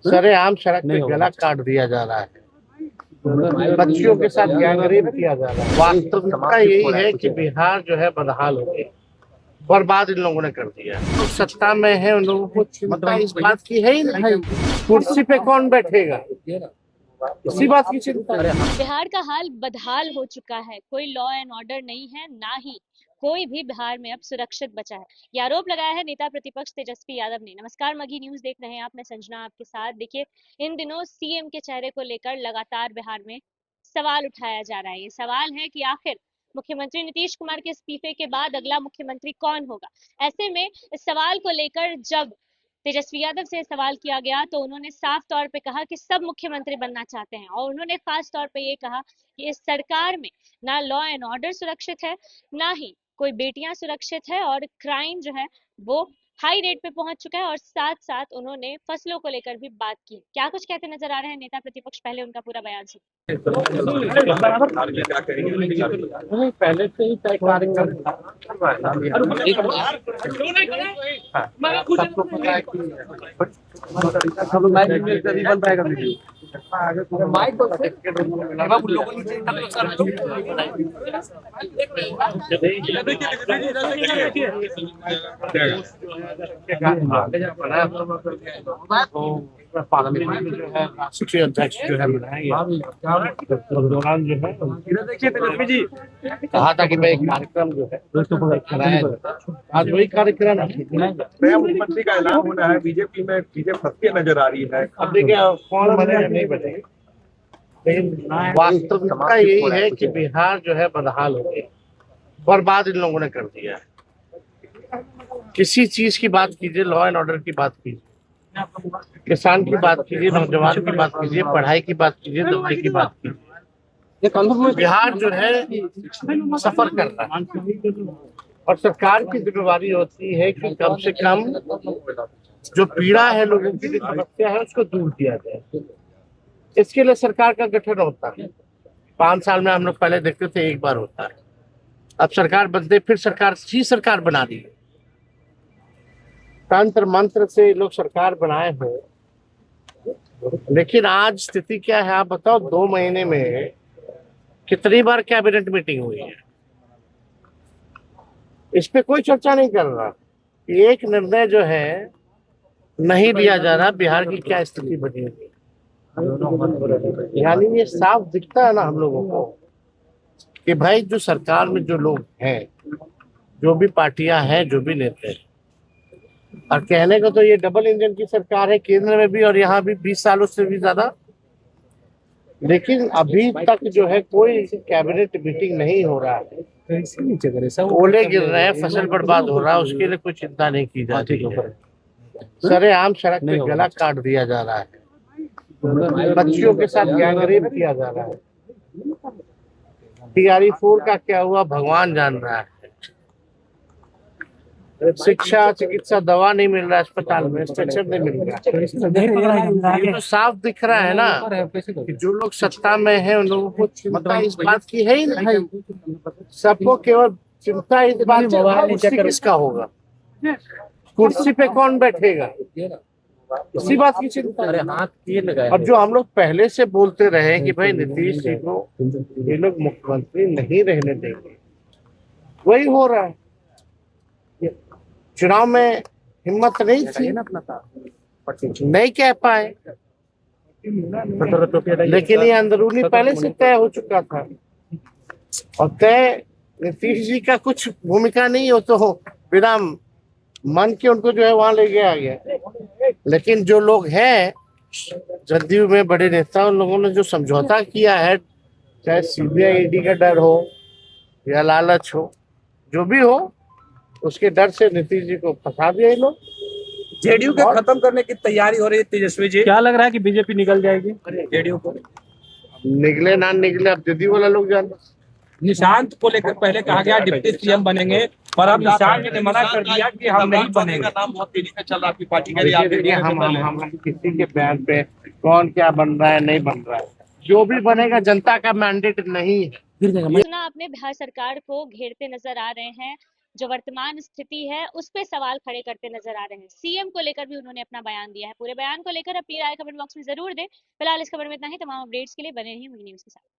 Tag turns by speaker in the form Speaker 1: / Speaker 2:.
Speaker 1: सरेआम सड़क पे गला काट दिया जा रहा है, बच्चियों के साथ गैंगरेप किया जा रहा है। वास्तविकता यही है कि बिहार जो है बदहाल हो गया, बर्बाद इन लोगों ने कर दिया। तो सत्ता में है, उन लोगों को चिंता इस बात की है ही नहीं, कुर्सी पे कौन बैठेगा, इसी बात की चिंता है।
Speaker 2: बिहार का हाल बदहाल हो चुका है। कोई लॉ एंड ऑर्डर नहीं है, ना ही कोई भी बिहार में अब सुरक्षित बचा है। ये आरोप लगाया है नेता प्रतिपक्ष तेजस्वी यादव ने। नमस्कार, मगही न्यूज देख रहे हैं आप, मैं संजना आपके साथ। देखिए, इन दिनों सीएम के चेहरे को लेकर लगातार बिहार में सवाल उठाया जा रहा है। ये सवाल है कि आखिर मुख्यमंत्री नीतीश कुमार के इस्तीफे के बाद अगला मुख्यमंत्री कौन होगा। ऐसे में इस सवाल को लेकर जब तेजस्वी यादव से सवाल किया गया तो उन्होंने साफ तौर पे कहा कि सब मुख्यमंत्री बनना चाहते हैं, और उन्होंने खास तौर पे ये कहा कि इस सरकार में ना लॉ एंड ऑर्डर सुरक्षित है, ना ही कोई बेटियां सुरक्षित है, और क्राइम जो है वो हाई रेट पे पहुंच चुका है। और साथ साथ उन्होंने फसलों को लेकर भी बात की। क्या कुछ कहते नजर आ रहे हैं नेता प्रतिपक्ष, पहले उनका पूरा बयान सुनिए।
Speaker 1: पहले से ही तय कार्यक्रम सबको पता है कि पार्लियामेंट जो है राष्ट्रीय अध्यक्ष जो है बनाएंगे, तो दौरान जो है कहा था कि मैं एक कार्यक्रम जो है कराया जाए। आज वही कार्यक्रम
Speaker 3: नया मुख्यमंत्री का ऐलान होना है। बीजेपी में चीजें फंसती नजर आ रही है।
Speaker 1: अब देखिए कौन बनेगा नहीं बनेगा, लेकिन वास्तविकता यही है कि बिहार जो है बदहाल हो गया, बर्बाद इन लोगों ने कर दिया है। किसी चीज की बात कीजिए, लॉ एंड ऑर्डर की बात कीजिए, किसान की बात कीजिए, नौजवान की बात कीजिए, पढ़ाई की बात कीजिए, दवाई की बात कीजिए, बिहार जो है सफर कर रहा है। और सरकार की जिम्मेवारी होती है कि कम से कम जो पीड़ा है, लोगों की जो समस्या है, उसको दूर किया जाए। इसके लिए सरकार का गठन होता है। 5 साल में हम लोग पहले देखते थे एक बार होता है, अब सरकार बनते फिर सरकार बना दी। तंत्र मंत्र से लोग सरकार बनाए हैं, लेकिन आज स्थिति क्या है आप बताओ। 2 महीने में कितनी बार कैबिनेट मीटिंग हुई है, इस पे कोई चर्चा नहीं कर रहा। एक निर्णय जो है नहीं लिया जा रहा, बिहार की क्या स्थिति बनी हुई। यानी ये साफ दिखता है ना हम लोगों को कि भाई जो सरकार में जो लोग हैं, जो भी पार्टियां हैं, जो भी नेता हैं, और कहने को तो ये डबल इंजन की सरकार है, केंद्र में भी और यहाँ भी 20 सालों से भी ज्यादा, लेकिन अभी तक जो है कोई कैबिनेट मीटिंग नहीं हो रहा है। ओले गिर रहे हैं, फसल बर्बाद हो रहा है, उसके लिए कोई चिंता नहीं की जा रही है। सरेआम सड़क पे गला काट दिया जा रहा है, बच्चियों के साथ गैंगरेप किया जा रहा है। TRE 4 का क्या हुआ भगवान जान रहा है। शिक्षा, चिकित्सा, दवा नहीं मिल रहा है, अस्पताल में स्ट्रक्चर नहीं मिल रहा है। ये तो साफ दिख रहा है ना कि जो लोग सत्ता में हैं, उन लोगों को चिंता इस बात की है ही नहीं। सबको केवल चिंता इस बात की किसका होगा, कुर्सी पे कौन बैठेगा, इसी बात की चिंता है। और जो हम लोग पहले से बोलते रहे कि भाई नीतीश जी को ये लोग मुख्यमंत्री नहीं रहने देंगे, वही हो रहा है। चुनाव में हिम्मत नहीं थी, नहीं कह पाए, लेकिन ये अंदरूनी पहले से तय हो चुका था। और तय नीतीश जी का कुछ भूमिका नहीं हो, तो बिना मन के उनको जो है वहां ले गया। लेकिन जो लोग हैं जदयू में बड़े नेता, उन लोगों ने जो समझौता किया है, चाहे CBI ED का डर हो या लालच हो, जो भी हो, उसके डर से नीतीश जी को फंसा दिया ये लोग।
Speaker 3: जेडीयू के खत्म करने की तैयारी हो रही है तेजस्वी जी।
Speaker 4: क्या लग रहा है कि बीजेपी निकल जाएगी
Speaker 3: जेडीयू को?
Speaker 1: निकले ना निकले, अब जदयू वाला लोग जाने।
Speaker 3: निशांत को लेकर पहले कहा गया डिप्टी CM बनेंगे, पर अब निशांत ने मना कर दिया कि हम नहीं बनेंगे। नाम बहुत तेजी से चल रहा है आपकी पार्टी के।
Speaker 1: हम किसी के बयान पे कौन क्या बन रहा है नहीं बन रहा है, जो भी बनेगा जनता का मैंडेट नहीं है।
Speaker 2: सुना आपने, बिहार सरकार को घेरते नजर आ रहे हैं जो वर्तमान स्थिति है उस पे सवाल खड़े करते नजर आ रहे हैं। सीएम को लेकर भी उन्होंने अपना बयान दिया है। पूरे बयान को लेकर अपनी राय कमेंट बॉक्स में जरूर दें। फिलहाल इस खबर में इतना ही। तमाम अपडेट्स के लिए बने रहिए मगी न्यूज के साथ।